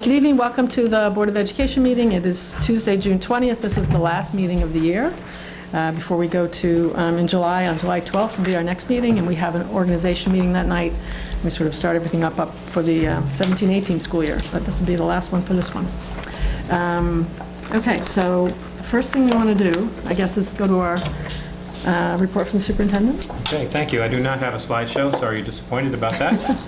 Good evening. Welcome to the Board of Education meeting. It is Tuesday, June 20th. This is the last meeting of the year. Before we go to, on July 12th will be our next meeting, and we have an organization meeting that night. We sort of start everything up for the 17-18 school year, but this will be the last one for this one. Okay, so the first thing we want to do, I guess, is go to our report from the superintendent. Okay, thank you. I do not have a slideshow, so are you disappointed about that?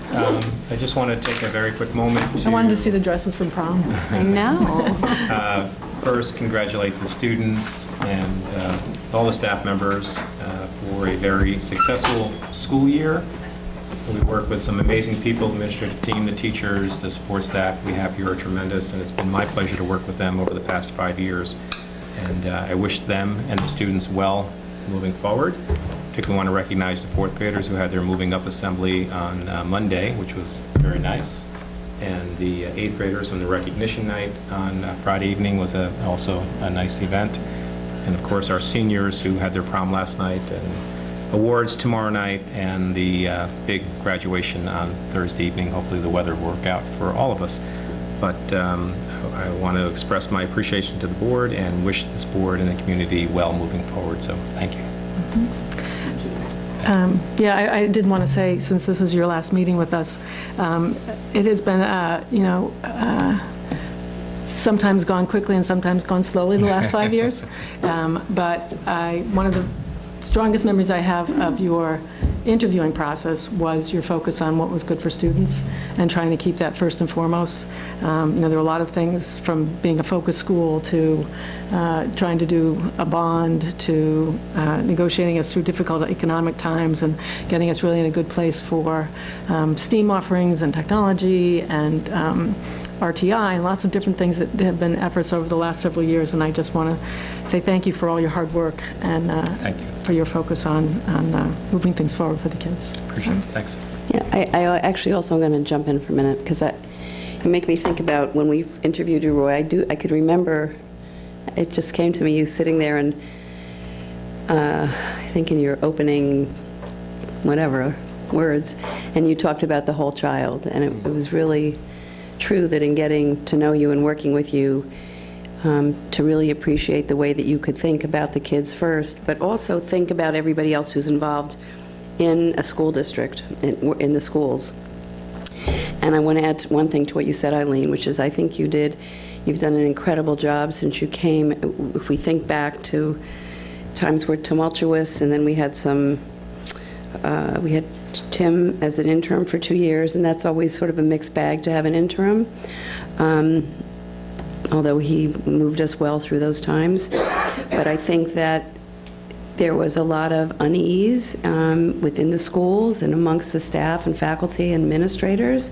I just want to take a very quick moment to... I wanted to see the dresses from prom. I know. First, congratulate the students and all the staff members for a very successful school year. We work with some amazing people, the administrative team, the teachers, the support staff we have here are tremendous, and it's been my pleasure to work with them over the past 5 years. And I wish them and the students well moving forward. Particularly want to recognize the fourth graders who had their moving up assembly on Monday, which was very nice. And the eighth graders on the recognition night on Friday evening was also a nice event. And of course our seniors who had their prom last night, and awards tomorrow night, and the big graduation on Thursday evening. Hopefully the weather will work out for all of us. But I want to express my appreciation to the board and wish this board and the community well moving forward. So thank you. Mm-hmm. Yeah, I did want to say, since this is your last meeting with us, it has been, sometimes gone quickly and sometimes gone slowly the last 5 years. But one of the strongest memories I have of your interviewing process was your focus on what was good for students and trying to keep that first and foremost. There were a lot of things, from being a focus school to trying to do a bond to negotiating us through difficult economic times and getting us really in a good place for STEAM offerings and technology and RTI and lots of different things that have been efforts over the last several years. And I just want to say thank you for all your hard work and thank you for your focus on moving things forward for the kids. Appreciate it. Thanks. Yeah, I actually also am going to jump in for a minute, because you make me think about when we interviewed you, Roy. I could remember, it just came to me, you sitting there and I think in your opening whatever words, and you talked about the whole child, and it was really true that in getting to know you and working with you, to really appreciate the way that you could think about the kids first, but also think about everybody else who's involved in a school district, in the schools. And I want to add one thing to what you said, Eileen, which is I think you've done an incredible job since you came. If we think back to times were tumultuous, and then we had we had Tim as an interim for 2 years, and that's always sort of a mixed bag to have an interim. Although he moved us well through those times. But I think that there was a lot of unease within the schools and amongst the staff and faculty and administrators.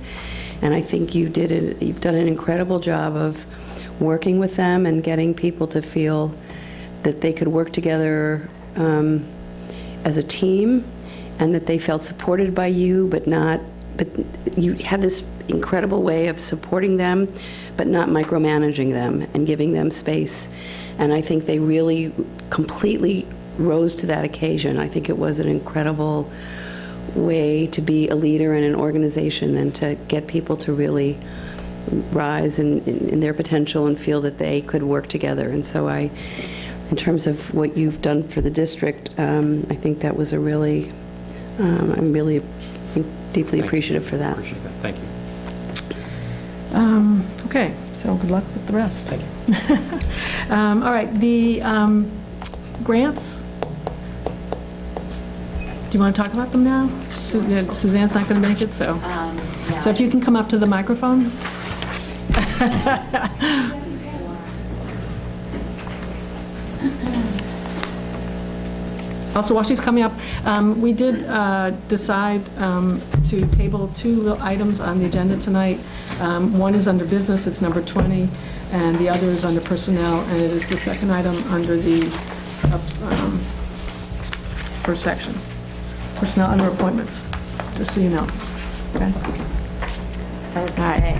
And I think you've done an incredible job of working with them and getting people to feel that they could work together as a team, and that they felt supported by you, but you had this incredible way of supporting them, but not micromanaging them and giving them space. And I think they really completely rose to that occasion. I think it was an incredible way to be a leader in an organization and to get people to really rise in their potential and feel that they could work together. And so in terms of what you've done for the district, I think that was a really, I'm really deeply appreciative for that. Appreciate that. Thank you. Okay, so good luck with the rest. Thank you. All right, the grants. Do you want to talk about them now? Suzanne's not going to make it, so. Yeah. So if you can come up to the microphone. Also, while she's coming up, we did decide to table 2 items on the agenda tonight. One is under business, it's number 20, and the other is under personnel, and it is the second item under the first section. Personnel under appointments, just so you know. Okay. Okay.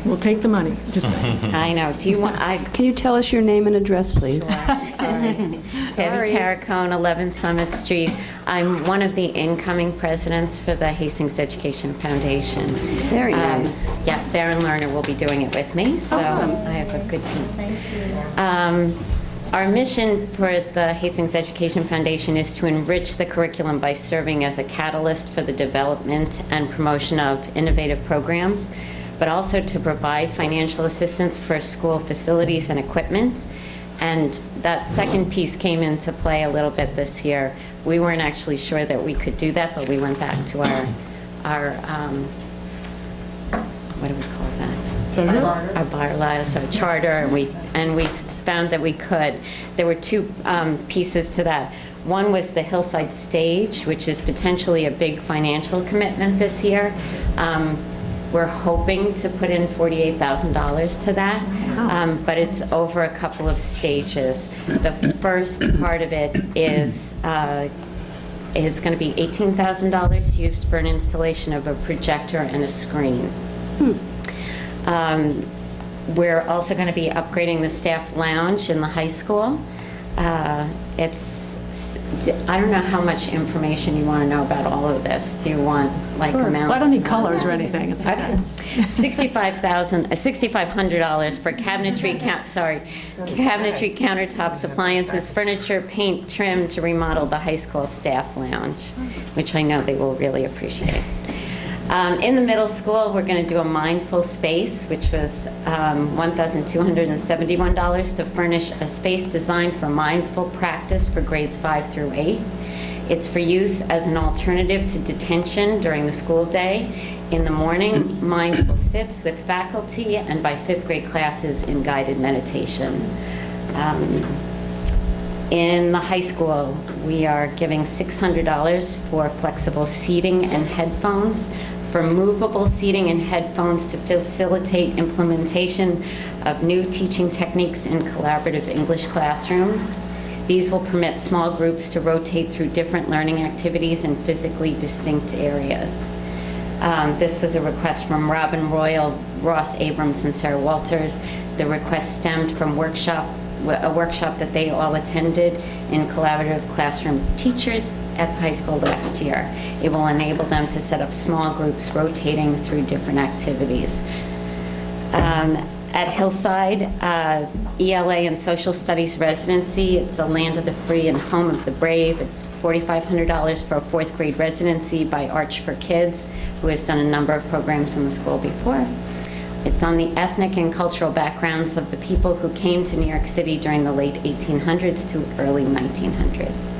We'll take the money, just saying. I know. Do you want, Can you tell us your name and address, please? Debbie Tarracone, 11 Summit Street. I'm one of the incoming presidents for the Hastings Education Foundation. Very nice. Yeah, Baron Lerner will be doing it with me, so Awesome. I have a good team. Thank you. Our mission for the Hastings Education Foundation is to enrich the curriculum by serving as a catalyst for the development and promotion of innovative programs, but also to provide financial assistance for school facilities and equipment. And that second piece came into play a little bit this year. We weren't actually sure that we could do that, but we went back to our what do we call that? Our bylaws, our charter, and we found that we could. There were two pieces to that. One was the Hillside Stage, which is potentially a big financial commitment this year. We're hoping to put in $48,000 to that, but it's over a couple of stages. The first part of it is going to be $18,000 used for an installation of a projector and a screen. We're also going to be upgrading the staff lounge in the high school. I don't know how much information you want to know about all of this. Do you want like amounts? Well, I don't need colors or anything. It's okay. $6,500 for cabinetry countertops, appliances, furniture, paint, trim to remodel the high school staff lounge, which I know they will really appreciate. In the middle school, we're going to do a mindful space, which was $1,271 to furnish a space designed for mindful practice for grades 5 through 8. It's for use as an alternative to detention during the school day. In the morning, mindful sits with faculty and by 5th grade classes in guided meditation. In the high school, we are giving $600 for flexible seating and headphones, for movable seating and headphones to facilitate implementation of new teaching techniques in collaborative English classrooms. These will permit small groups to rotate through different learning activities in physically distinct areas. This was a request from Robin Royal, Ross Abrams, and Sarah Walters. The request stemmed from a workshop that they all attended in collaborative classroom teachers at the high school last year. It will enable them to set up small groups rotating through different activities. At Hillside, ELA and Social Studies residency, it's a Land of the Free and Home of the Brave. It's $4,500 for a 4th grade residency by Arch for Kids, who has done a number of programs in the school before. It's on the ethnic and cultural backgrounds of the people who came to New York City during the late 1800s to early 1900s.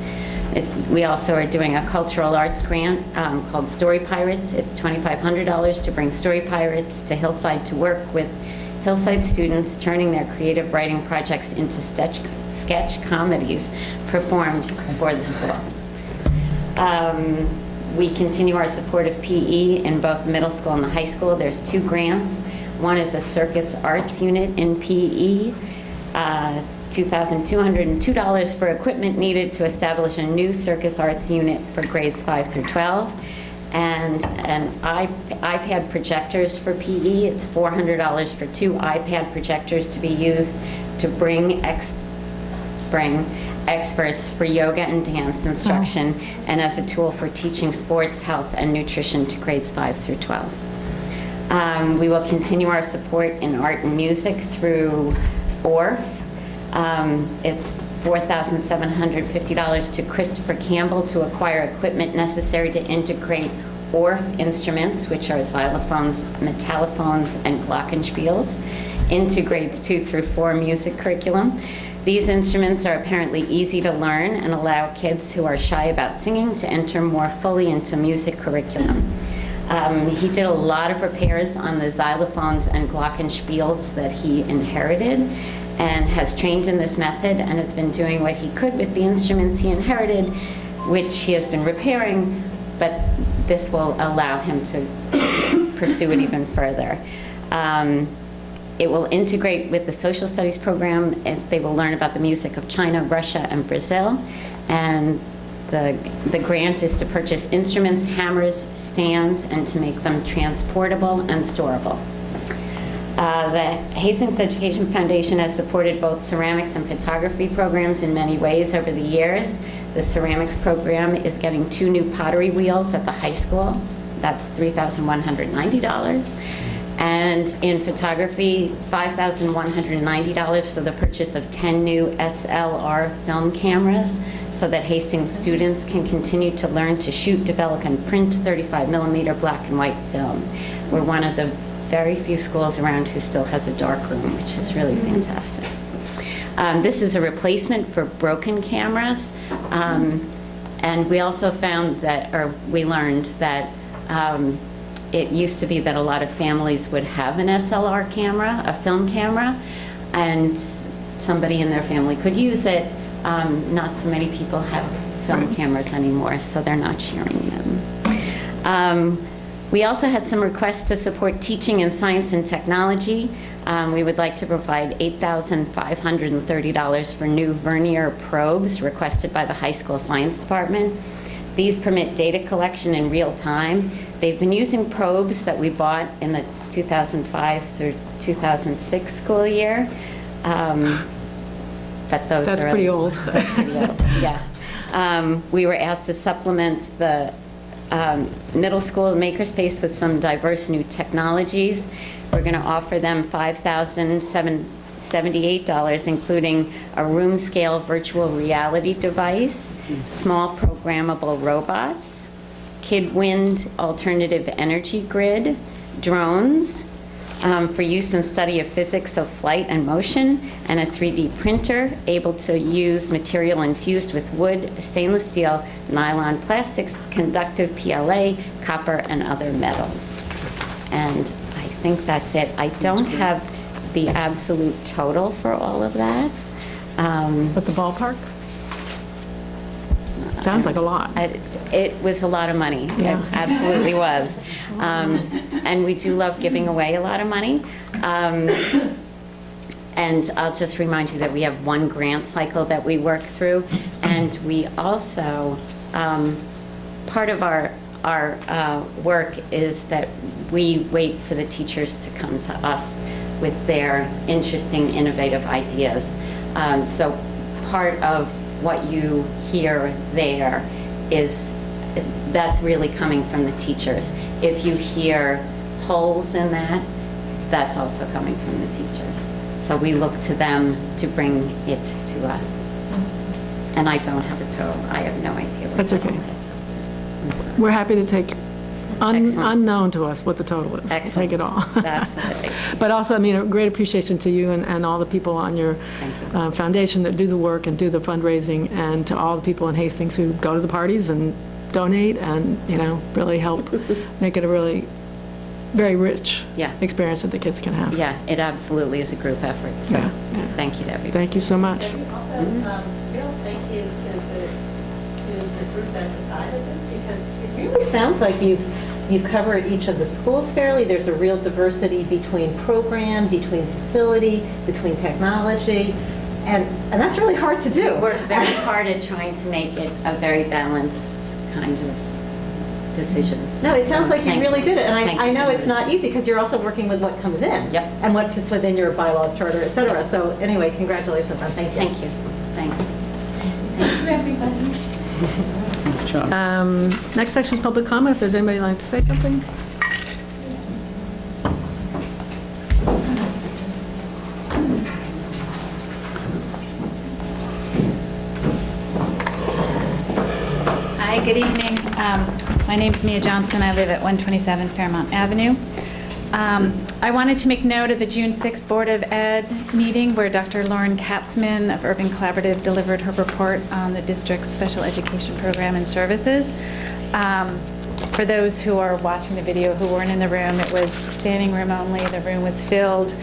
We also are doing a cultural arts grant called Story Pirates. It's $2,500 to bring Story Pirates to Hillside to work with Hillside students, turning their creative writing projects into sketch comedies performed for the school. We continue our support of PE in both the middle school and the high school. There's 2 grants. One is a circus arts unit in PE, $2,202 for equipment needed to establish a new circus arts unit for grades 5 through 12, and iPad projectors for PE. It's $400 for 2 iPad projectors to be used to bring experts for yoga and dance instruction, and as a tool for teaching sports, health, and nutrition to grades 5 through 12. We will continue our support in art and music through ORF. It's $4,750 to Christopher Campbell to acquire equipment necessary to integrate ORF instruments, which are xylophones, metallophones, and glockenspiels, into grades 2 through 4 music curriculum. These instruments are apparently easy to learn and allow kids who are shy about singing to enter more fully into music curriculum. He did a lot of repairs on the xylophones and glockenspiels that he inherited, and has trained in this method and has been doing what he could with the instruments he inherited, which he has been repairing, but this will allow him to pursue it even further. It will integrate with the social studies program. They will learn about the music of China, Russia, and Brazil. And the grant is to purchase instruments, hammers, stands, and to make them transportable and storable. The Hastings Education Foundation has supported both ceramics and photography programs in many ways over the years. The ceramics program is getting 2 new pottery wheels at the high school. That's $3,190. And in photography, $5,190 for the purchase of 10 new SLR film cameras so that Hastings students can continue to learn to shoot, develop, and print 35mm black and white film. We're one of the very few schools around who still has a dark room, which is really fantastic. This is a replacement for broken cameras. And we also found that, or we learned that it used to be that a lot of families would have an SLR camera, a film camera, and somebody in their family could use it. Not so many people have film cameras anymore, so they're not sharing them. We also had some requests to support teaching in science and technology. We would like to provide $8,530 for new vernier probes requested by the high school science department. These permit data collection in real time. They've been using probes that we bought in the 2005 through 2006 school year. But those That's pretty old. That's pretty old, yeah. We were asked to supplement the middle school makerspace with some diverse new technologies. We're going to offer them $5,778, including a room-scale virtual reality device, small programmable robots, KidWind alternative energy grid, drones for use in study of physics of flight and motion, and a 3D printer able to use material infused with wood, stainless steel, nylon plastics, conductive PLA, copper, and other metals. And I think that's it. I don't have the absolute total for all of that. But the ballpark? Sounds like a lot. It was a lot of money. Yeah. It absolutely was. And we do love giving away a lot of money. And I'll just remind you that we have one grant cycle that we work through. And we also, part of our work is that we wait for the teachers to come to us with their interesting, innovative ideas. So part of what you hear there is, that's really coming from the teachers. If you hear holes in that, that's also coming from the teachers. So we look to them to bring it to us. And I don't have a total. I have no idea what That's okay. total is. I'm sorry. We're happy to take Excellent. unknown to us what the total is. Excellent. Take it all. That's what it is. But also, I mean, a great appreciation to you and all the people on your Thank you. foundation that do the work and do the fundraising, and to all the people in Hastings who go to the parties and donate and, really help make it a really very rich Yeah. experience that the kids can have. Yeah, it absolutely is a group effort. So Yeah, yeah. thank you to everybody. Thank you so much. Real thank you to the group that decided this, because it really sounds like you've covered each of the schools fairly. There's a real diversity between program, between facility, between technology, and that's really hard to do. We work very hard at trying to make it a very balanced kind of decisions. No, it sounds like you Thank really did it, and Thank I you know for it's not easy because you're also working with what comes in. Yep. And what fits within your bylaws, charter, et cetera. So anyway, congratulations and thank you. Thank you. Thanks. Thank you, everybody. Next section is public comment. If there's anybody who'd like to say something. Hi, good evening. My name's Mia Johnson. I live at 127 Fairmount Avenue. I wanted to make note of the June 6th Board of Ed meeting where Dr. Lauren Katzman of Urban Collaborative delivered her report on the district's special education program and services. For those who are watching the video who weren't in the room, it was standing room only. The room was filled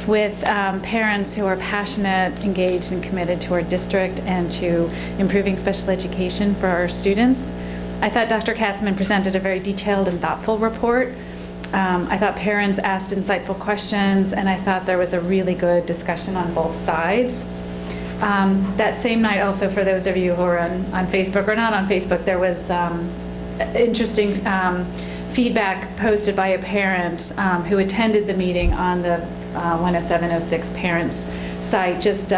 with parents who are passionate, engaged, and committed to our district and to improving special education for our students. I thought Dr. Katzman presented a very detailed and thoughtful report. I thought parents asked insightful questions, and I thought there was a really good discussion on both sides. That same night also, for those of you who are on Facebook or not on Facebook, there was interesting feedback posted by a parent who attended the meeting on the 10706 parents site. Just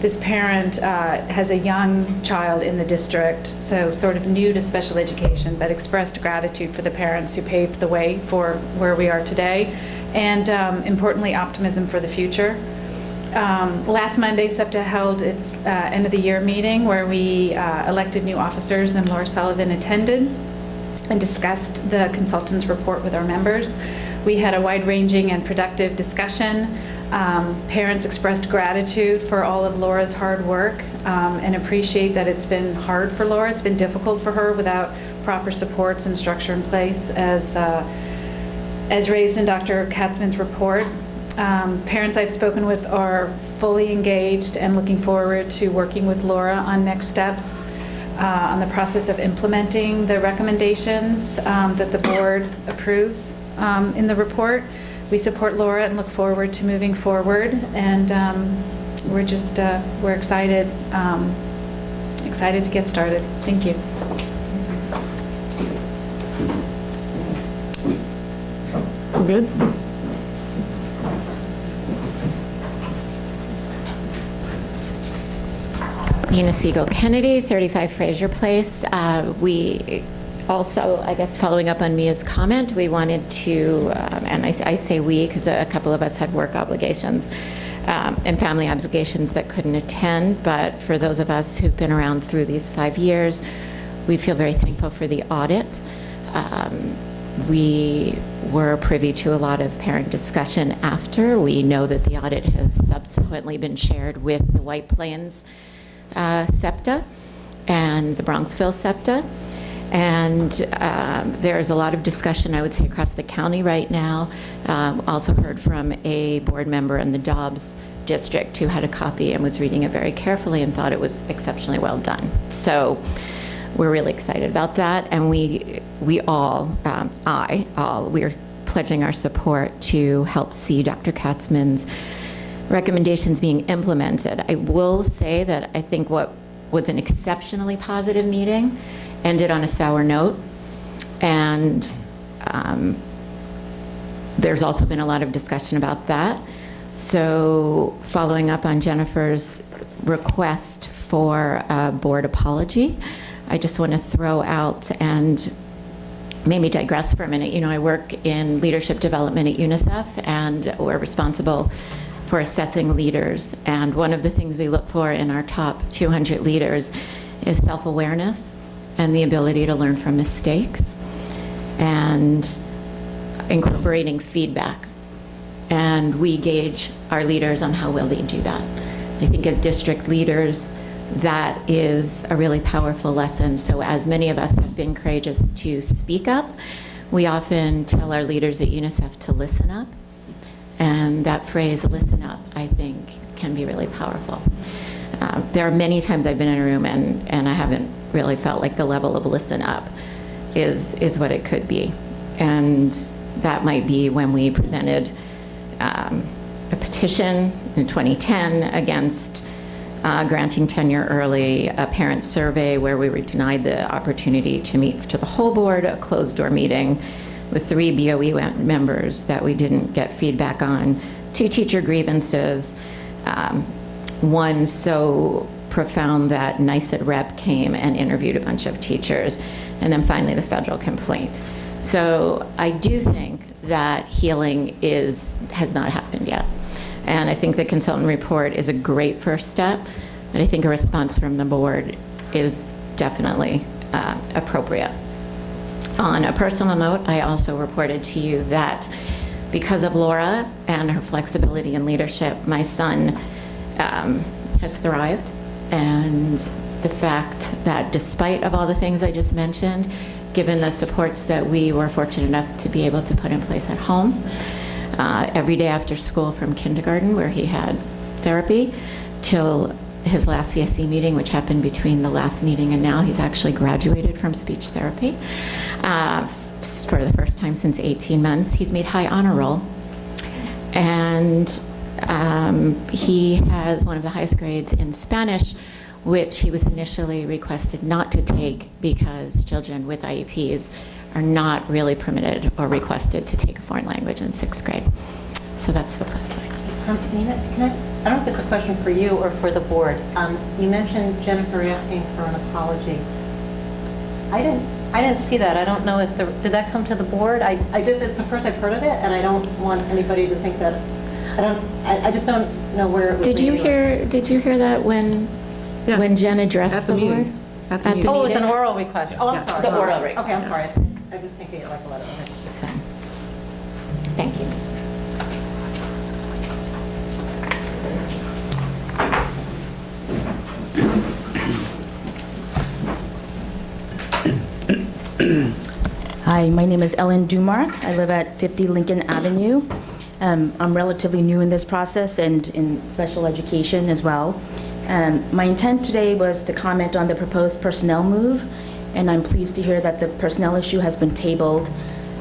this parent has a young child in the district, so sort of new to special education, but expressed gratitude for the parents who paved the way for where we are today, and importantly, optimism for the future. Last Monday, SEPTA held its end of the year meeting where we elected new officers, and Laura Sullivan attended and discussed the consultant's report with our members. We had a wide-ranging and productive discussion. Parents expressed gratitude for all of Laura's hard work and appreciate that it's been hard for Laura. It's been difficult for her without proper supports and structure in place, as raised in Dr. Katzman's report. Parents I've spoken with are fully engaged and looking forward to working with Laura on next steps on the process of implementing the recommendations that the board approves in the report. We support Laura and look forward to moving forward, and we're excited to get started. Thank you. We're good? Nina Siegel Kennedy, 35 Fraser Place. We also, I guess, following up on Mia's comment, we wanted to, and I say we because a couple of us had work obligations and family obligations that couldn't attend, but for those of us who've been around through these 5 years, we feel very thankful for the audit. We were privy to a lot of parent discussion after. We know that the audit has subsequently been shared with the White Plains SEPTA and the Bronxville SEPTA. And there's a lot of discussion, I would say, across the county right now. Also heard from a board member in the Dobbs district who had a copy and was reading it very carefully and thought it was exceptionally well done. So we're really excited about that. And we all, we're pledging our support to help see Dr. Katzman's recommendations being implemented. I will say that I think what was an exceptionally positive meeting ended on a sour note, and there's also been a lot of discussion about that. So following up on Jennifer's request for a board apology, I just want to throw out and maybe digress for a minute. You know, I work in leadership development at UNICEF, and we're responsible for assessing leaders. And one of the things we look for in our top 200 leaders is self-awareness and the ability to learn from mistakes and incorporating feedback. And we gauge our leaders on how well they do that. I think as district leaders, that is a really powerful lesson. So as many of us have been courageous to speak up, we often tell our leaders at UNICEF to listen up. And that phrase, listen up, I think can be really powerful. There are many times I've been in a room and I haven't really felt like the level of listen up is what it could be. And that might be when we presented a petition in 2010 against granting tenure early, a parent survey where we were denied the opportunity to meet to the whole board, a closed door meeting with 3 BOE members that we didn't get feedback on, 2 teacher grievances, one so profound that NYSED rep came and interviewed a bunch of teachers, and then finally the federal complaint. So I do think that healing has not happened yet. And I think the consultant report is a great first step, but I think a response from the board is definitely appropriate. On a personal note, I also reported to you that because of Laura and her flexibility and leadership, my son has thrived. And the fact that despite of all the things I just mentioned, given the supports that we were fortunate enough to be able to put in place at home, every day after school from kindergarten, where he had therapy, till his last CSE meeting, which happened between the last meeting and now, he's actually graduated from speech therapy for the first time since 18 months. He's made high honor roll, and he has one of the highest grades in Spanish, which he was initially requested not to take because children with IEPs are not really permitted or requested to take a foreign language in 6th grade. So that's the plus side. Nina, I don't know if it's a question for you or for the board. You mentioned Jennifer asking for an apology. I didn't see that. I don't know if did that come to the board? It's the first I've heard of it, and I don't want anybody to think that, I just don't know where it was. Did you hear that when Jen addressed At the board? meeting. At the meeting. Oh, it's an oral request. Oh, I'm Yes. sorry. The oral request. Okay, I'm sorry. I was thinking it like a letter. Okay. So, thank you. Hi, my name is Ellen Dumark. I live at 50 Lincoln Avenue. I'm relatively new in this process and in special education as well. My intent today was to comment on the proposed personnel move, and I'm pleased to hear that the personnel issue has been tabled.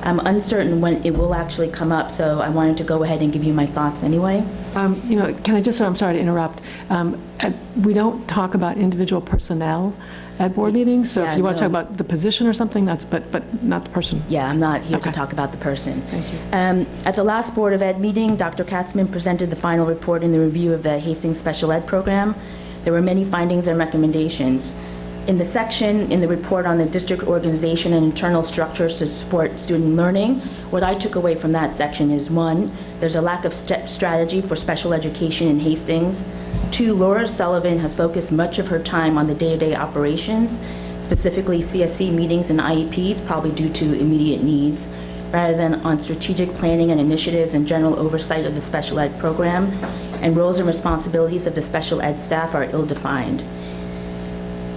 I'm uncertain when it will actually come up, so I wanted to go ahead and give you my thoughts anyway. Can I just, I'm sorry to interrupt. We don't talk about individual personnel at board meetings, so if you want to talk about the position or something, but not the person. Yeah, I'm not here to Okay. talk about the person. Thank you. At the last Board of Ed meeting, Dr. Katzman presented the final report in the review of the Hastings Special Ed program. There were many findings and recommendations. In the section in the report on the district organization and internal structures to support student learning, what I took away from that section is, 1, there's a lack of strategy for special education in Hastings. 2, Laura Sullivan has focused much of her time on the day-to-day operations, specifically CSC meetings and IEPs, probably due to immediate needs, rather than on strategic planning and initiatives and general oversight of the special ed program, and roles and responsibilities of the special ed staff are ill-defined.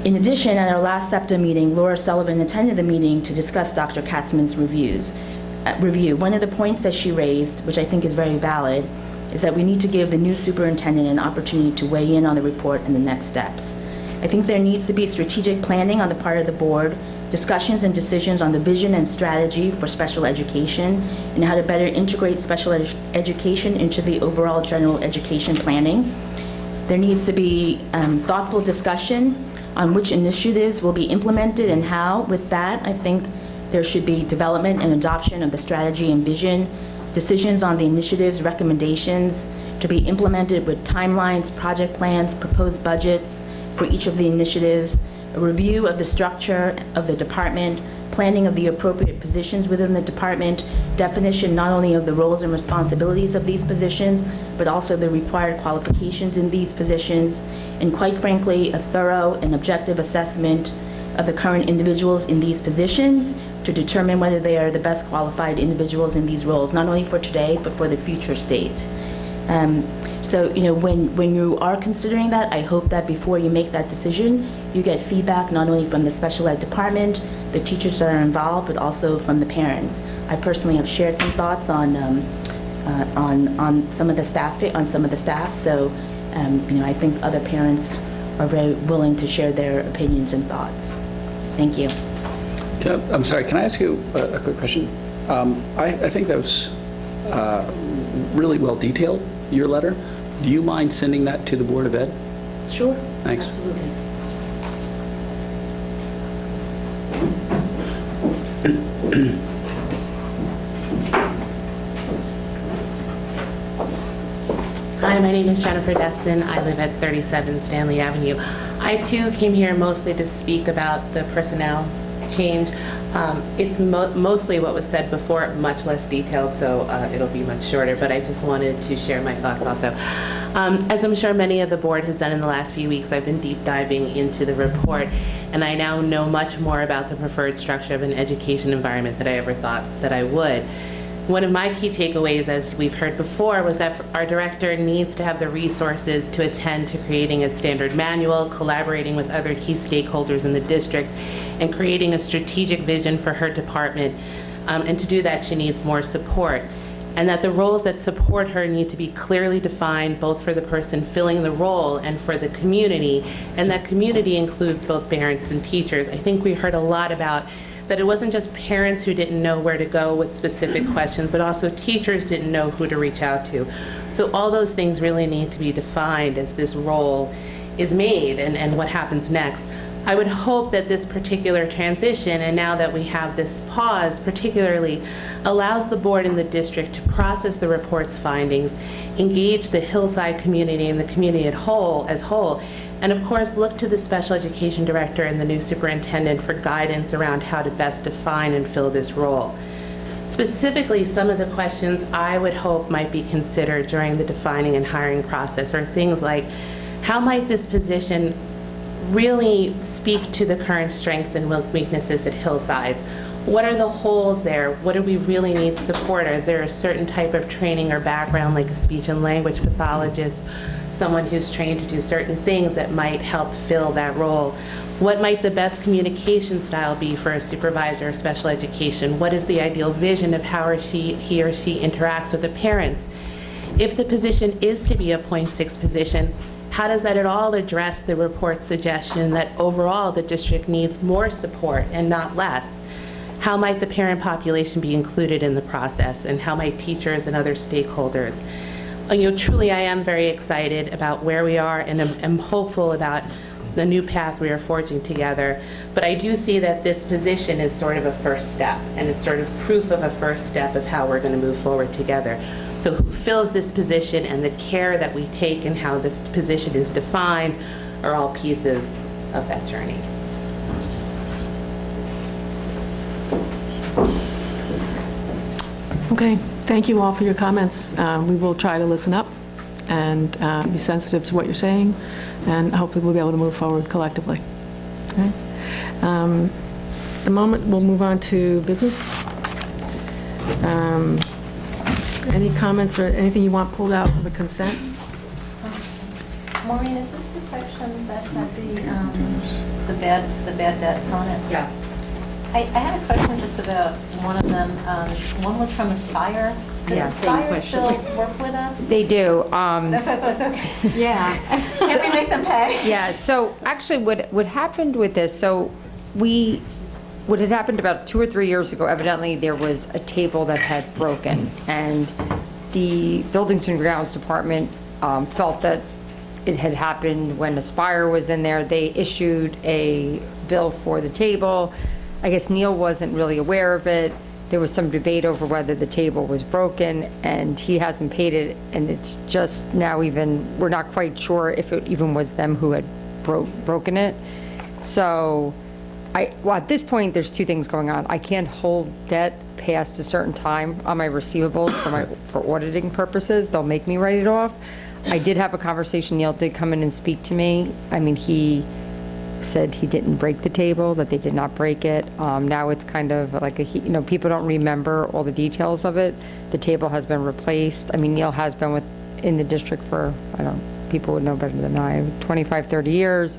In addition, at our last SEPTA meeting, Laura Sullivan attended the meeting to discuss Dr. Katzman's review. One of the points that she raised, which I think is very valid, is that we need to give the new superintendent an opportunity to weigh in on the report and the next steps. I think there needs to be strategic planning on the part of the board, discussions and decisions on the vision and strategy for special education, and how to better integrate special education into the overall general education planning. There needs to be thoughtful discussion on which initiatives will be implemented and how. With that, I think there should be development and adoption of the strategy and vision, decisions on the initiatives, recommendations to be implemented with timelines, project plans, proposed budgets for each of the initiatives, a review of the structure of the department, planning of the appropriate positions within the department, definition not only of the roles and responsibilities of these positions, but also the required qualifications in these positions, and quite frankly, a thorough and objective assessment of the current individuals in these positions to determine whether they are the best qualified individuals in these roles, not only for today, but for the future state. So, when you are considering that, I hope that before you make that decision, you get feedback not only from the special ed department, the teachers that are involved, but also from the parents. I personally have shared some thoughts on some of the staff. So, I think other parents are very willing to share their opinions and thoughts. Thank you. I'm sorry, can I ask you a quick question? I think that was really well detailed, your letter. Do you mind sending that to the Board of Ed? Sure. Thanks. Absolutely. Hi, my name is Jennifer Destin. I live at 37 Stanley Avenue. I too came here mostly to speak about the personnel change. It's mostly what was said before, much less detailed, so it'll be much shorter, but I just wanted to share my thoughts also. As I'm sure many of the board has done in the last few weeks, I've been deep diving into the report, and I now know much more about the preferred structure of an education environment than I ever thought that I would. One of my key takeaways, as we've heard before, was that our director needs to have the resources to attend to creating a standard manual, collaborating with other key stakeholders in the district, and creating a strategic vision for her department. And to do that, she needs more support. And that the roles that support her need to be clearly defined, both for the person filling the role and for the community. And that community includes both parents and teachers. I think we heard a lot about that it wasn't just parents who didn't know where to go with specific questions, but also teachers didn't know who to reach out to. So all those things really need to be defined as this role is made and what happens next. I would hope that this particular transition, and now that we have this pause particularly, allows the board and the district to process the report's findings, engage the Hillside community and the community as whole, and of course look to the special education director and the new superintendent for guidance around how to best define and fill this role. Specifically, some of the questions I would hope might be considered during the defining and hiring process are things like, how might this position really speak to the current strengths and weaknesses at Hillside? What are the holes there? What do we really need support? Are there a certain type of training or background, like a speech and language pathologist, someone who's trained to do certain things that might help fill that role? What might the best communication style be for a supervisor of special education? What is the ideal vision of how he or she interacts with the parents? If the position is to be a .6 position, how does that at all address the report's suggestion that overall the district needs more support and not less? How might the parent population be included in the process, and how might teachers and other stakeholders? Truly, I am very excited about where we are, and am hopeful about the new path we are forging together. But I do see that this position is sort of a first step, and it's sort of proof of a first step of how we're going to move forward together. So who fills this position and the care that we take and how the position is defined are all pieces of that journey. Okay, thank you all for your comments. We will try to listen up and be sensitive to what you're saying, and hopefully we'll be able to move forward collectively. Okay? The moment we'll move on to business. Any comments or anything you want pulled out of the consent? Maureen, is this the section that's at the bad debts on it? Yes. I had a question just about one of them. One was from Aspire. Does Aspire still work with us? They do. That's why it's okay. Yeah. Can we make them pay? Yeah, so actually what happened with this, what had happened about 2 or 3 years ago, evidently there was a table that had broken, and the Buildings and Grounds Department felt that it had happened when Aspire was in there. They issued a bill for the table. I guess Neil wasn't really aware of it. There was some debate over whether the table was broken, and he hasn't paid it, and it's just now we're not quite sure if it even was them who had broken it. So, at this point, there's 2 things going on. I can't hold debt past a certain time on my receivables for auditing purposes. They'll make me write it off. I did have a conversation. Neil did come in and speak to me. I mean, he said he didn't break the table, that they did not break it. Now it's kind of like people don't remember all the details of it. The table has been replaced. I mean, Neil has been in the district for, people would know better than I, 25, 30 years.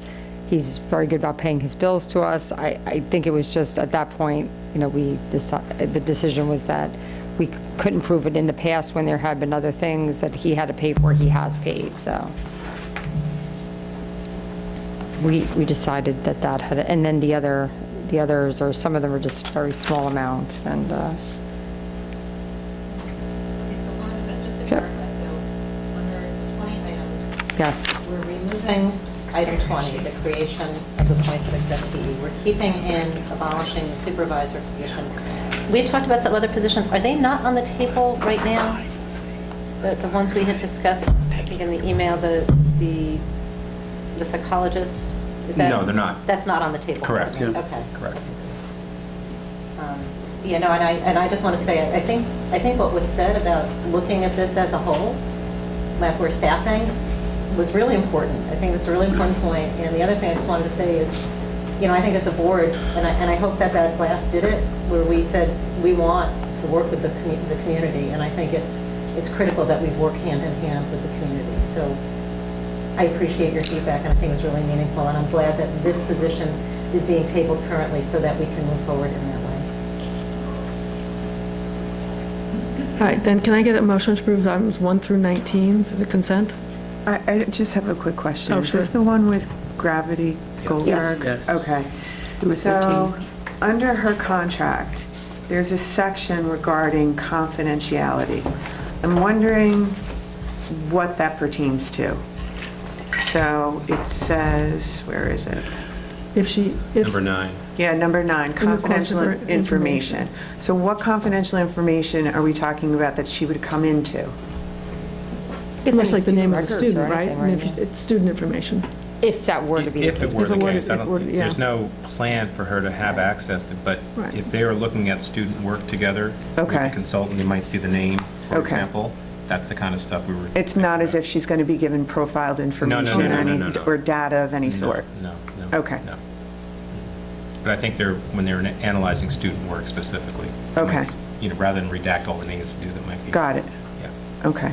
He's very good about paying his bills to us. I think it was just at that point, the decision was that we couldn't prove it in the past when there had been other things that he had to pay for, he has paid, so. We decided that had, and then the others, or some of them are just very small amounts, and. Just to clarify, so under 20 items, Yes. we're removing item 20, the creation of the .6 FTE. We're keeping in abolishing the supervisor position. We had talked about some other positions. Are they not on the table right now? The ones we had discussed, I think in the email, the psychologist? No, they're not. That's not on the table? Correct. Yeah. Okay. Correct. And I just want to say, I think what was said about looking at this as a whole, as we're staffing, was really important. I think it's a really important point. And the other thing I just wanted to say is, I think as a board, and I hope that class did it, where we said we want to work with the community, and I think it's critical that we work hand in hand with the community. So I appreciate your feedback, and I think it's really meaningful, and I'm glad that this position is being tabled currently so that we can move forward in that way. All right, then can I get a motion to approve items 1 through 19 for the consent? I just have a quick question. Oh, Is this sure. the one with Gravity Goldberg? Yes. Okay. Number So, 13. under her contract, there's a section regarding confidentiality. I'm wondering what that pertains to. So, it says, where is it? Number 9. Yeah, number 9, In the course of confidential her information. So what confidential information are we talking about that she would come into? Much like the name of the Records or student, right? anything, I mean, right? it's student information. If that were to be the If it case. were If the it were to- case, I if it were to- don't, yeah. there's no plan for her to have access to, but Right. if they are looking at student work together with Okay. a consultant, you might see the name, for Okay. example. That's the kind of stuff we were. It's not as if she's going to be given profiled information no, or no, any, no, no. or data of any No, sort? No, no. Okay. No. But I think when they're analyzing student work specifically. it Okay. might, rather than redact all the names that might be. Got it. Yeah. Okay.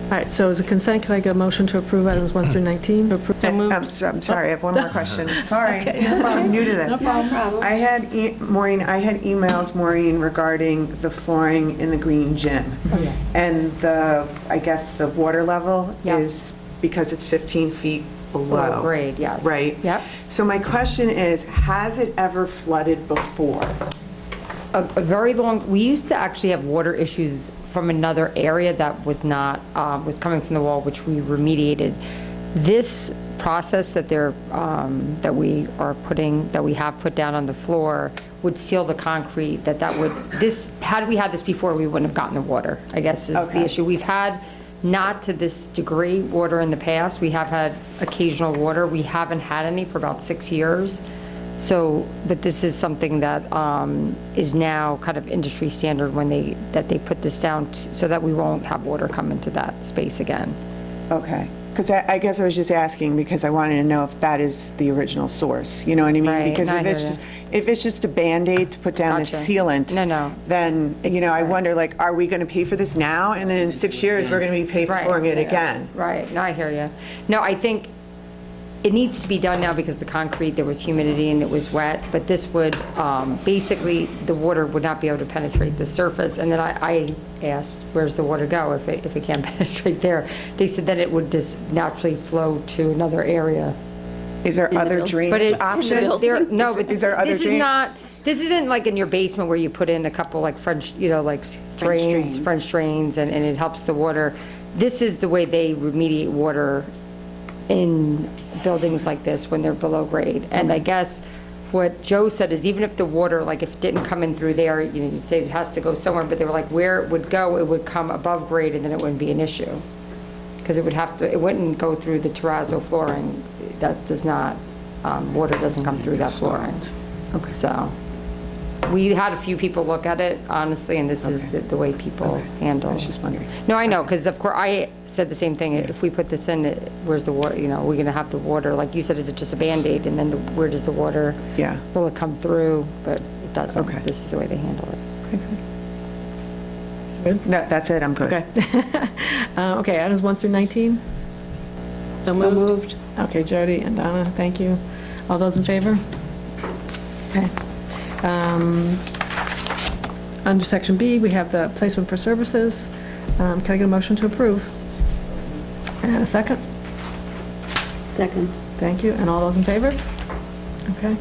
All right, so as a consent, can I get a motion to approve items 1 through 19? To approve- I'm sorry, I have one more question. Sorry, I'm new to this. No problem. I had, Maureen, I had emailed Maureen regarding the flooring in the green gym. And I guess the water level Yes. is, because it's 15 feet below. Below grade, yes. Right? Yep. So my question is, has it ever flooded before? A very long, we used to actually have water issues from another area that was not, was coming from the wall, which we remediated. This process that that we have put down on the floor would seal the concrete, had we had this before, we wouldn't have gotten the water, I guess is the Okay. issue. We've had, not to this degree, water in the past. We have had occasional water. We haven't had any for about 6 years. So, but this is something that is now kind of industry standard that they put this down so that we won't have water come into that space again. Okay. Because I guess I was just asking because I wanted to know if that is the original source, you know what I mean? Right, Because no, I hear if it's just a Band-Aid to put down the Gotcha. sealant. No. Then, I Right. wonder, like, are we going to pay for this now? And then in 6 years, we're going to be paying Right, for it yeah. again? Right, no, I hear you. No, I think it needs to be done now because the concrete, there was humidity and it was wet, but this would, basically, the water would not be able to penetrate the surface. And then I asked, where's the water go if it can't penetrate there? They said that it would just naturally flow to another area. Is there other But drainage options? No, but Is there other this is not, this isn't like in your basement where you put in a couple like French, like drains, French drains, and it helps the water. This is the way they remediate water in buildings like this when they're below grade. And I guess what Joe said is even if the water, like if it didn't come in through there, you'd say it has to go somewhere, but they were like, where it would go, it would come above grade and then it wouldn't be an issue. Because it wouldn't go through the terrazzo flooring. That does not, water doesn't come through that flooring. Okay. So, we had a few people look at it, honestly, and this is the way people handle. I was just wondering. No, I know, because of course, I said the same thing. If we put this in, where's the water, are we going to have the water? Like you said, is it just a Band-Aid? And then where does the water? Yeah. Will it come through? But it doesn't. Okay. This is the way they handle it. Good? No, that's it, I'm good. Okay. Okay, items 1 through 19? So moved. Okay, Jody and Donna, thank you. All those in favor? Okay. Under Section B, we have the placement for services. Can I get a motion to approve? And a second? Second. Thank you. And all those in favor? Okay.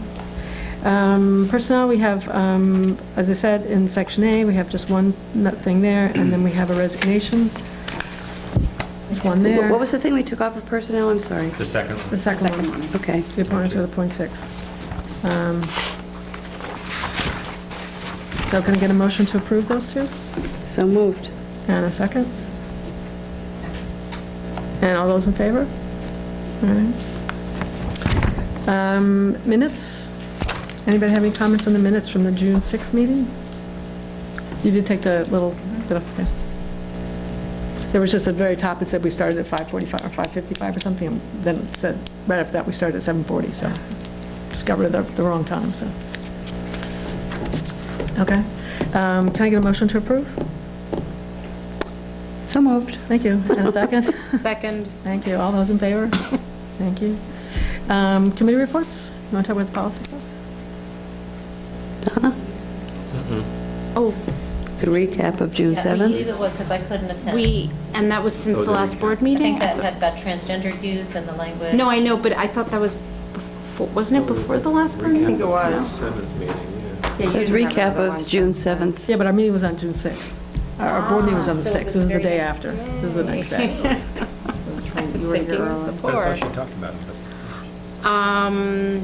Personnel, we have, as I said, in Section A, we have just one thing there, and then we have a resignation. There's one there. What was the thing we took off of personnel? I'm sorry. The second one. The second one. Okay. The appointment to the .6. So can I get a motion to approve those two? So moved. And a second? And all those in favor? All right. Minutes? Anybody have any comments on the minutes from the June 6th meeting? You did take the little bit of, okay. There was just at the very top, it said we started at 5:45 or 5:55 or something, and then it said right after that we started at 7:40, so just got rid of the wrong time, so. Okay. Can I get a motion to approve? So moved. Thank you. And a second? Second. Thank you. All those in favor? Thank you. Committee reports? You want to talk about the policy stuff? Donna? Oh, It's a recap of June Yeah, I believe 7th. it was because I couldn't attend. and that was since Oh, the the last recap. board I meeting? think that had about transgendered youth and the language. No, I know, but I thought that was before, wasn't it before the last board meeting? Recap of the 7th meeting, yeah. It says recap of June 7th. Yeah, but our meeting was on June 6th. Our board meeting was on the 6th. This is the day after. This is the next day. I was thinking it was I before. thought she talked about it, but I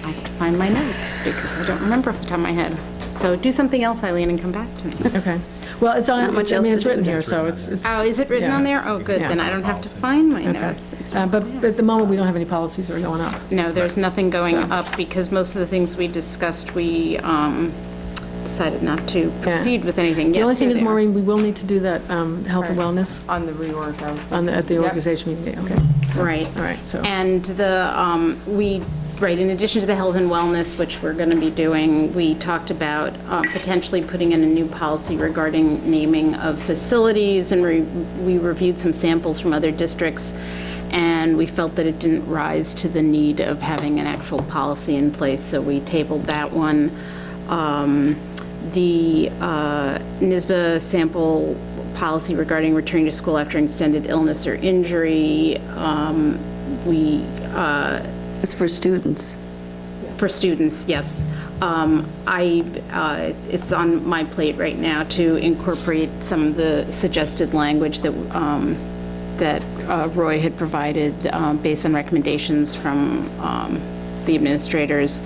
have to find my notes because I don't remember off the top of my head. So do something else, Eileen, and come back to me. Okay. Well, it's on, Not much I mean, else it's to written do. here, so it's. Oh, is it written yeah. on there? Oh, good, Yeah. then I don't have to find my Okay. notes. It's But at the moment, we don't have any policies that are going up. No, there's nothing going So- up because most of the things we discussed, we decided not to proceed with anything. The Yes, only thing here is, they are. Maureen, we will need to do that health and wellness On the reorg, I was at the Yep. organization meeting, okay. So- Right. All right, so. And in addition to the health and wellness, which we're going to be doing, we talked about potentially putting in a new policy regarding naming of facilities, and we reviewed some samples from other districts, and we felt that it didn't rise to the need of having an actual policy in place, so we tabled that one. The NYSBA sample policy regarding returning to school after extended illness or injury, It's for students. for students, yes. It's on my plate right now to incorporate some of the suggested language that Roy had provided based on recommendations from the administrators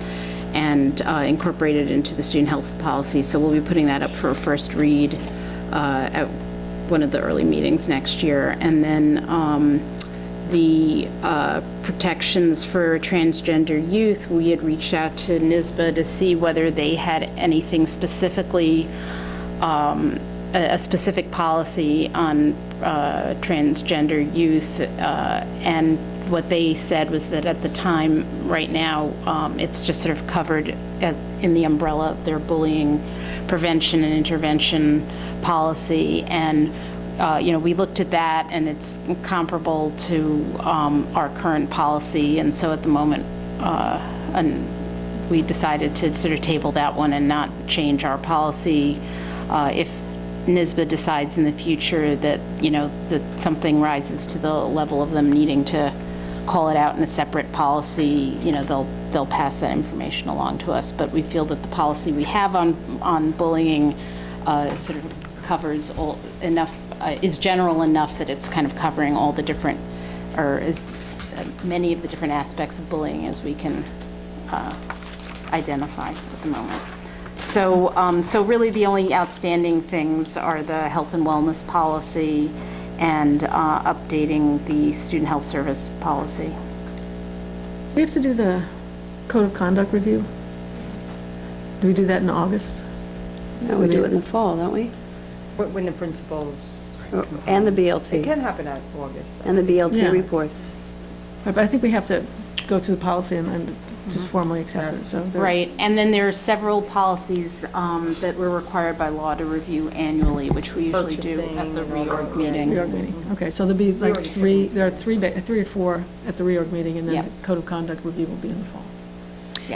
and incorporate it into the student health policy. So we'll be putting that up for a first read at one of the early meetings next year. And then the protections for transgender youth, we had reached out to NYSBA to see whether they had anything specifically, a specific policy on transgender youth, and what they said was that at the time, right now, it's just sort of covered as in the umbrella of their bullying prevention and intervention policy, and we looked at that, and it's comparable to our current policy, and so at the moment, we decided to sort of table that one and not change our policy. If NYSBA decides in the future that, that something rises to the level of them needing to call it out in a separate policy, they'll pass that information along to us. But we feel that the policy we have on bullying sort of covers is general enough that it's kind of covering all the different, or as many of the different aspects of bullying as we can identify at the moment. So really the only outstanding things are the health and wellness policy and updating the student health service policy. We have to do the code of conduct review? Do we do that in August? No, we do it in the fall, don't we? When the principals, And the it BLT, can happen at August. and the BLT Yeah. reports. But I think we have to go through the policy and just formally accept it, so. Right, and then there are several policies that we're required by law to review annually, which we usually do at the Purchasing and all reorg that. meeting. Reorg meeting, okay, so there'll be like there are three or four at the reorg meeting, and then Yep. the code of conduct review will be in the fall.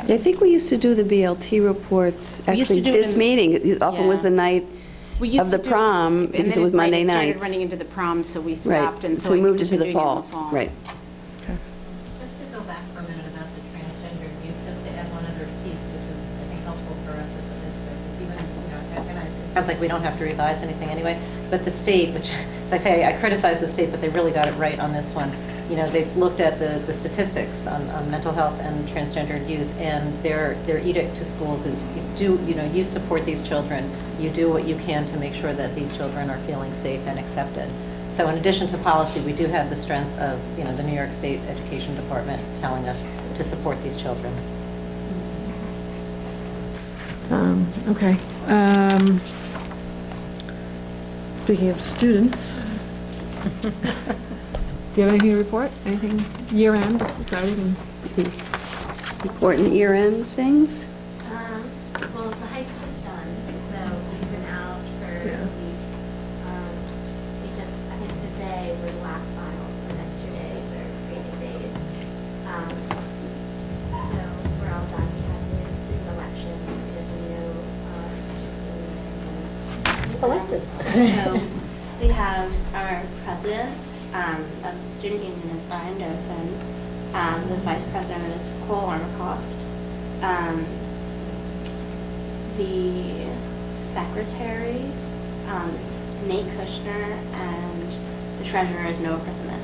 I think we used to do the BLT reports, We used to actually, do it this in- meeting, it often was Yeah. the night We used of the to do- prom, and because then it was Monday It nights. started running into the prom, so we Right, stopped, and so we moved it to we've the been doing it in fall, right. Just to go back for a minute about the transgender youth, just to add one other piece, which is, I think, helpful for us as a district, is even, it sounds like we don't have to revise anything anyway, but the state, which, as I say, I criticize the state, but they really got it right on this one. They looked at the statistics on mental health and transgender youth, and their edict to schools is, you support these children, you do what you can to make sure that these children are feeling safe and accepted. So in addition to policy, we do have the strength of, the New York State Education Department telling us to support these children. Okay. Speaking of students, do you have anything to report? Anything year-end that's exciting? Important year-end things? Well, the high school is done, so we've been out for a week. We just, I think today were the last finals, the next 2 days are grading days. So we're all done. We have the student elections, as we know, Elected. So we have our president of the student union is Brian Dosen. The vice president is Cole Armacost. The secretary is Nate Kushner, and the treasurer is Noah Chrisman.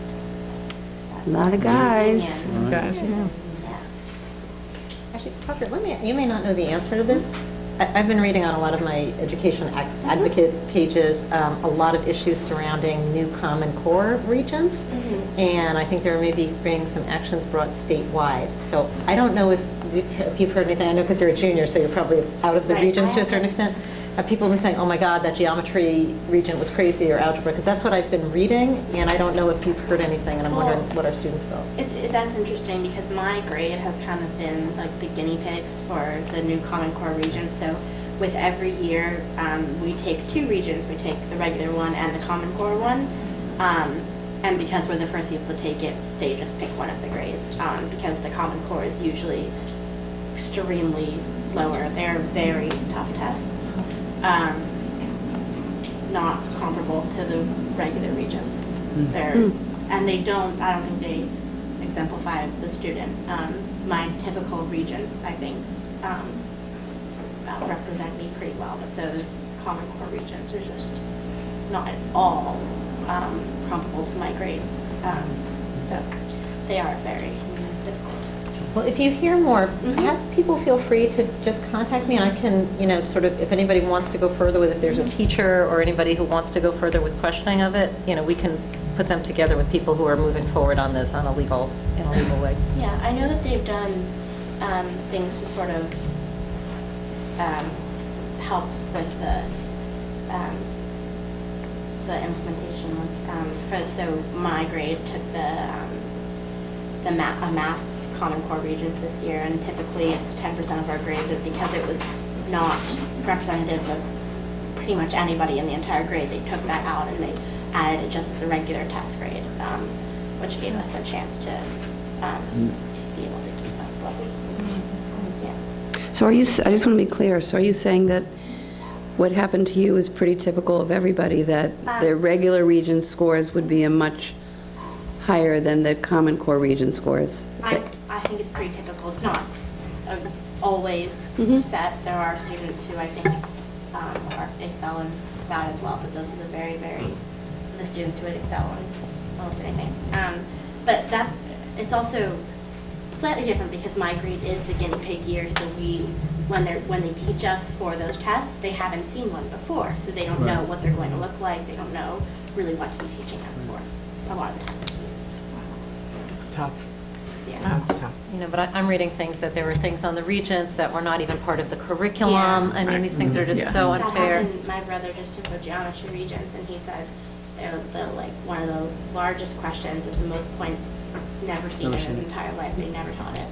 So A lot of guys. Guys, yeah. Actually, Parker, you may not know the answer to this. I've been reading on a lot of my education advocate pages, a lot of issues surrounding new Common Core regions, and I think there may be being some actions brought statewide. So I don't know if you've heard anything. I know because you're a junior, so you're probably out of the regions to a certain extent. Have people been saying, oh my God, that geometry region was crazy, or algebra? Because that's what I've been reading, and I don't know if you've heard anything, and I'm wondering what our students felt. That's interesting because my grade has kind of been like the guinea pigs for the new Common Core region. So with every year, we take 2 regions. We take the regular one and the Common Core one. And because we're the first people to take it, they just pick one of the grades because the Common Core is usually extremely lower. They're very tough tests. Not comparable to the regular regions. And they don't, I don't think they exemplify the student. My typical regions, I think, represent me pretty well, but those Common Core regions are just not at all comparable to my grades. So they are very difficult. Well, if you hear more, have people feel free to just contact me, and I can, sort of, if anybody wants to go further with, if there's a teacher or anybody who wants to go further with questioning of it, we can put them together with people who are moving forward on this in a legal way. Yeah, I know that they've done things to sort of help with the implementation. So my grade took a math Common Core regions this year, and typically it's 10% of our grade, but because it was not representative of pretty much anybody in the entire grade, they took that out and they added it just as a regular test grade, which gave us a chance to be able to keep up what we, yeah. So I just want to be clear, so are you saying that what happened to you is pretty typical of everybody, that the regular region scores would be a much higher than the Common Core region scores? I think it's pretty typical. It's not always set. There are students who I think excel in that as well, but those are the students who would excel in almost anything. But it's also slightly different because my grade is the guinea pig year, so when they teach us for those tests, they haven't seen one before, so they don't know what they're going to look like. They don't know really what to be teaching us for a lot of the time. It's tough. Yeah. That's tough. But I'm reading things that there were things on the regents that were not even part of the curriculum. I mean, these things are just so unfair. My brother just took the geometry regents, and he said they're one of the largest questions with the most points never seen in his entire life. They never taught it.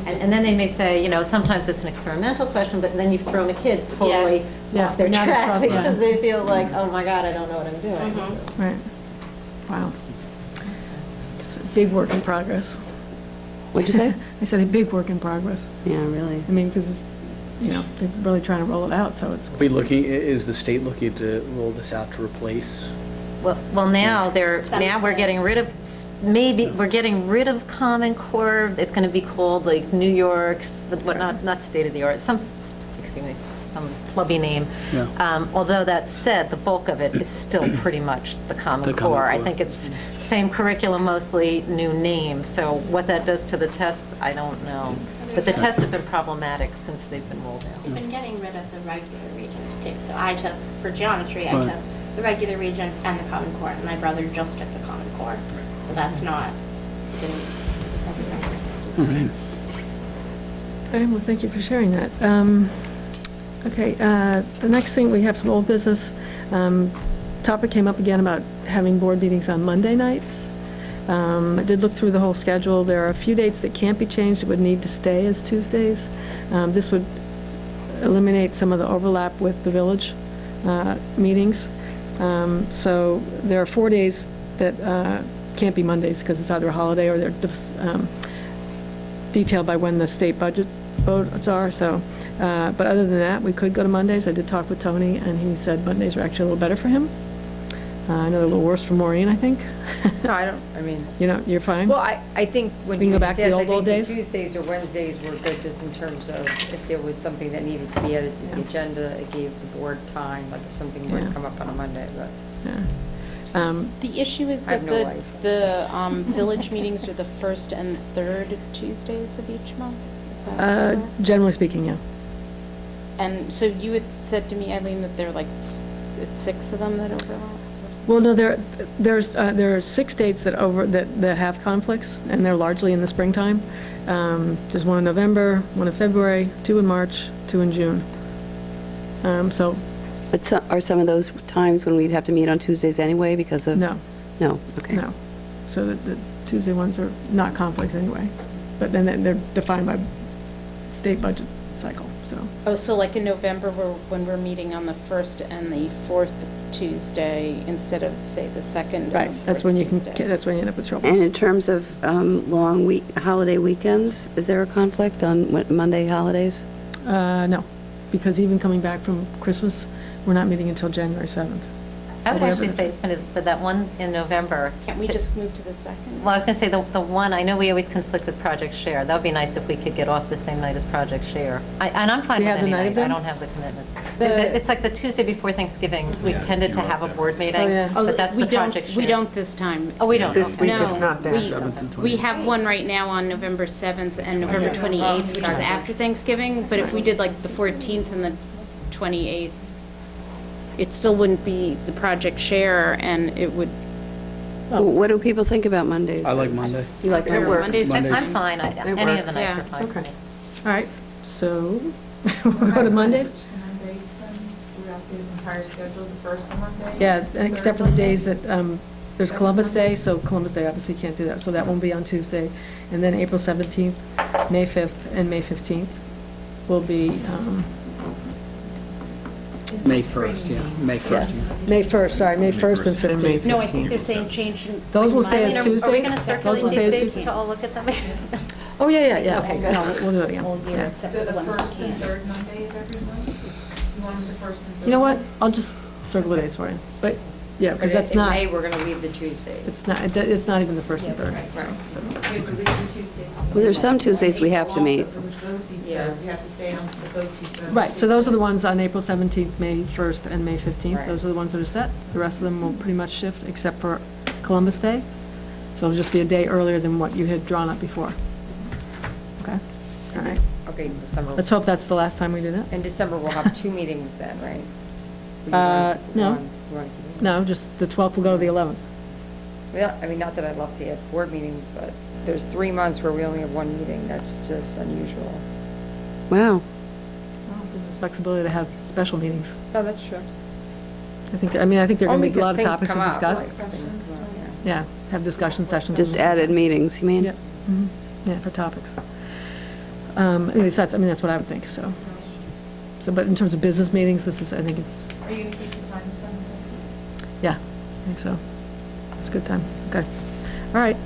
And then they may say, sometimes it's an experimental question, but then you've thrown a kid totally off their track because they feel like, oh my God, I don't know what I'm doing. Right. Wow. It's a big work in progress. What'd you say? I said a big work in progress. Yeah, really. I mean, because, they're really trying to roll it out, so it's... Is the state looking to roll this out to replace? Well, now we're getting rid of Common Core. It's going to be called like New York's, but not state of the art. Some clubby name. Yeah. Although that said, the bulk of it is still pretty much the Common Core. I think it's same curriculum, mostly new name. So what that does to the tests, I don't know. But the tests have been problematic since they've been rolled out. We've been getting rid of the regular regions too. So I took, for geometry, I took the regular regions and the Common Core, and my brother just took the Common Core. So that's not, didn't represent it. All right. Okay, well, thank you for sharing that. Okay, the next thing, we have some old business. Topic came up again about having board meetings on Monday nights. I did look through the whole schedule. There are a few dates that can't be changed that would need to stay as Tuesdays. This would eliminate some of the overlap with the village meetings. So there are 4 days that can't be Mondays because it's either a holiday or they're detailed by when the state budget votes are. So, but other than that, we could go to Mondays. I did talk with Tony, and he said Mondays are actually a little better for him. I know they're a little worse for Maureen, I think. No, You're fine? Well, I think when We can go back to the old days? Tuesdays or Wednesdays were good just in terms of if there was something that needed to be added to the agenda, it gave the board time, like if something were to come up on a Monday, but. The issue is I have that no life. the village meetings are the first and third Tuesdays of each month? Is that correct? Generally speaking, yeah. And so you had said to me, Eileen, that there are like, it's 6 of them that overlap? Well, no, there are 6 dates that have conflicts, and they're largely in the springtime. There's one in November, one in February, 2 in March, 2 in June. So, But are some of those times when we'd have to meet on Tuesdays anyway because of? no, No, okay. no. So the Tuesday ones are not conflicts anyway, but then they're defined by state budget cycle, so. Oh, so like in November, when we're meeting on the 1st and the 4th Tuesday instead of, say, the 2nd and Right, the that's 4th when you Tuesday. that's when you end up with trouble. And in terms of long holiday weekends, is there a conflict on Monday holidays? No, because even coming back from Christmas, we're not meeting until January 7th. I would Or actually whatever. say it's been, but that one in November. Can't we just move to the 2nd? Well, I was going to say, the one, I know we always conflict with Project Share. That would be nice if we could get off the same night as Project Share. And I'm fine We with have the any night night. of them? I don't have the commitment. It's like the Tuesday before Thanksgiving. We tended to have a board meeting, Oh, yeah. but that's we the Project Share. We don't this time. Oh, we don't? This Okay. week No, it's not there. we- 7th and We 28th. have one right now on November 7th and November 28th, which is after Thanksgiving, but if we did like the 14th and the 28th, it still wouldn't be the Project Share, and it would, What do people think about Mondays? I like Monday. You like It works. Mondays? Mondays. I'm fine. Any of the works. nights Yeah. are fine. Okay. All right, so we'll go to Mondays? Throughout the entire schedule, the first Monday? Yeah, except for the days that, there's Columbus Day, so Columbus Day obviously can't do that, so that won't be on Tuesday. And then April 17th, May 5th, and May 15th will be, May 1st, yeah, May 1st. yes, May 1st, sorry, May 1st and And May 15th. no, I think they're saying change. Those will stay as Eileen, Are we Tuesdays? going to Those circulate will these stay as dates Tuesdays? to all look at them? Oh, yeah, yeah. Okay, good. No, we'll do it again. Whole year Yeah. except So for the the ones first we and can't. third Monday of every month? You wanted the first and third? You know what, I'll just circle the days for you, but, yeah, because that's In not, May, we're going to leave the Tuesdays. it's not even the first and third. Right. So- We have to leave the Tuesdays. Well, there's some Tuesdays we have to meet. Also, for which BOCES Yeah. we have to stay on the BOCES. Right, so those are the ones on April 17th, May 1st, and May 15th. Right. Those are the ones that are set. The rest of them will pretty much shift, except for Columbus Day. So it'll just be a day earlier than what you had drawn up before. Okay? All right. Okay, in December. Let's hope that's the last time we do that. In December, we'll have 2 meetings then, right? No. One. No, just the 12th will go to the 11th. Well, I mean, not that I love to have board meetings, but there's 3 months where we only have 1 meeting. That's just unusual. Wow. Well, gives us flexibility to have special meetings. Oh, that's true. I think there are going to be a lot of topics to discuss. Yeah. Yeah, have discussion sessions. Just added meetings, you mean? Yep. Mhm. Yeah, for topics. Anyways, that's what I would think, so. But in terms of business meetings, I think it's, Are you going to keep the time at 7:30? yeah, I think so. It's a good time, okay. All right,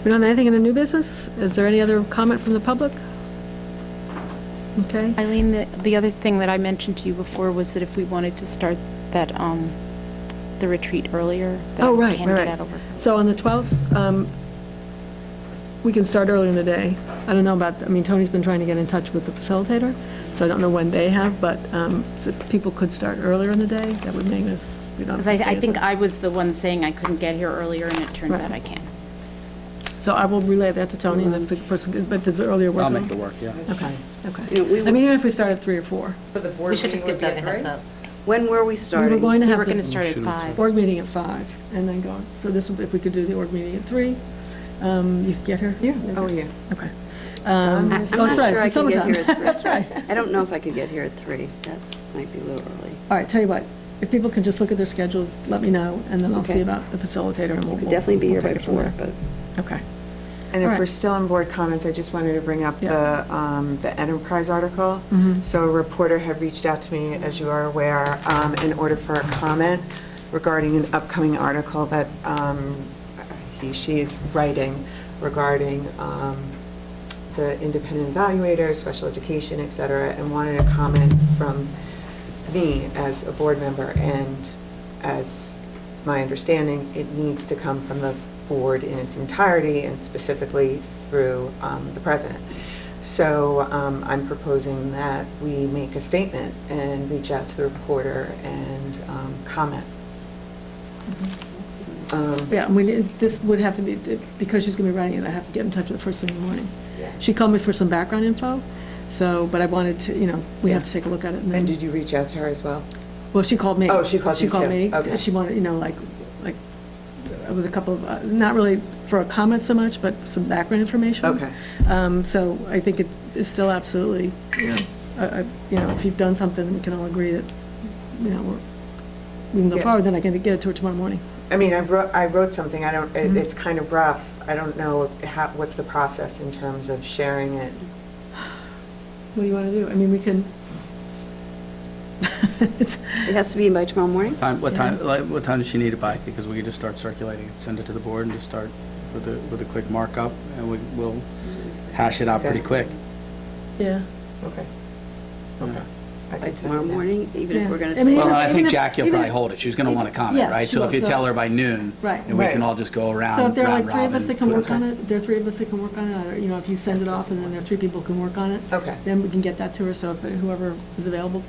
we don't have anything in the new business? Is there any other comment from the public? Okay. Eileen, the other thing that I mentioned to you before was that if we wanted to start that, the retreat earlier, that Oh, I right, can right, get right. that over. So on the 12th, we can start earlier in the day. I don't know about, Tony's been trying to get in touch with the facilitator, so I don't know when they have, but so people could start earlier in the day. That would make us, we don't have Because to stay I as think late. I was the one saying I couldn't get here earlier, and it turns Right. out I can. So I will relay that to Tony, and if the person, but does the earlier work? I'll well? make it work, yeah. Okay, okay. You know, I mean, even if we start at 3 or 4. So the board We should meeting just would give be Doug at a heads 3? up. When were we We starting? were going to We have were going to the start at Shoot 'em 5. org meeting at 5, and then go, so this, if we could do the org meeting at 3, you could get here? Yeah, oh, yeah. Okay. I'm Oh, not sorry, sure I it's can get summertime. here at 3. That's right. I don't know if I could get here at 3. That might be a little early. All right, tell you what, if people can just look at their schedules, let me know, and then I'll see Okay. about the facilitator, and we'll Could definitely be here we'll by take it from 4, there. but. Okay. And All if right. we're still on board comments, I just wanted to bring up the enterprise article. Mhm. So a reporter had reached out to me, as you are aware, in order for a comment regarding an upcoming article that she is writing regarding the independent evaluator, special education, et cetera, and wanted a comment from me as a board member. And as it's my understanding, it needs to come from the board in its entirety and specifically through the president. So I'm proposing that we make a statement and reach out to the reporter and comment. Yeah, this would have to be, because she's going to be writing it, I have to get in touch with her first thing in the morning. Yeah. She called me for some background info, but I wanted to, we have to take a look at it. And did you reach out to her as well? Well, she called me. Oh, she called you She called too. me. Okay. She wanted, like, with a couple of, not really for a comment so much, but some background information. Okay. So I think it is still absolutely, if you've done something, we can all agree that, we can go Yeah. forward, then I can get it to her tomorrow morning. I mean, I wrote something, it's kind of rough. I don't know what's the process in terms of sharing it. What do you want to do? I mean, we can. It has to be by tomorrow morning? What time does she need it by? Because we could just start circulating it, send it to the board, and just start with a quick markup, and we'll hash it out pretty quick. Yeah. Okay. By tomorrow morning, even if we're going to I mean, stay? Well, I think even if- Jackie will even probably if- hold it. She's going to want to comment, Yes, right? she So will, if you so- tell her by noon, Right. and we can Right. all just go around, So if there are round like three of us robin. that can work on it, there are three of us that can work on it, or, if you send it off and then there are three people who can work on it. Okay. Then we can get that to her, so if whoever is available,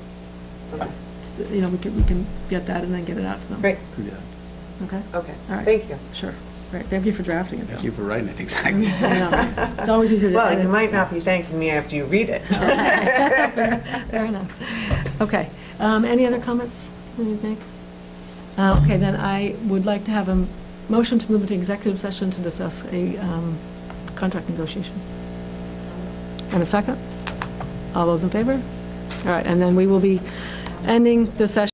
Okay. we can get that and then get it out to them. Great. Yeah. Okay? Okay. All right. Thank you. Sure. Great. Thank you for drafting it. Thank you for writing it, exactly. I know. It's always easier to Well, edit. you might not be thanking me after you read it. Fair enough. Okay. Any other comments? What do you think? Okay, then I would like to have a motion to move into executive session to discuss a contract negotiation. And a second? All those in favor? All right, and then we will be ending the session.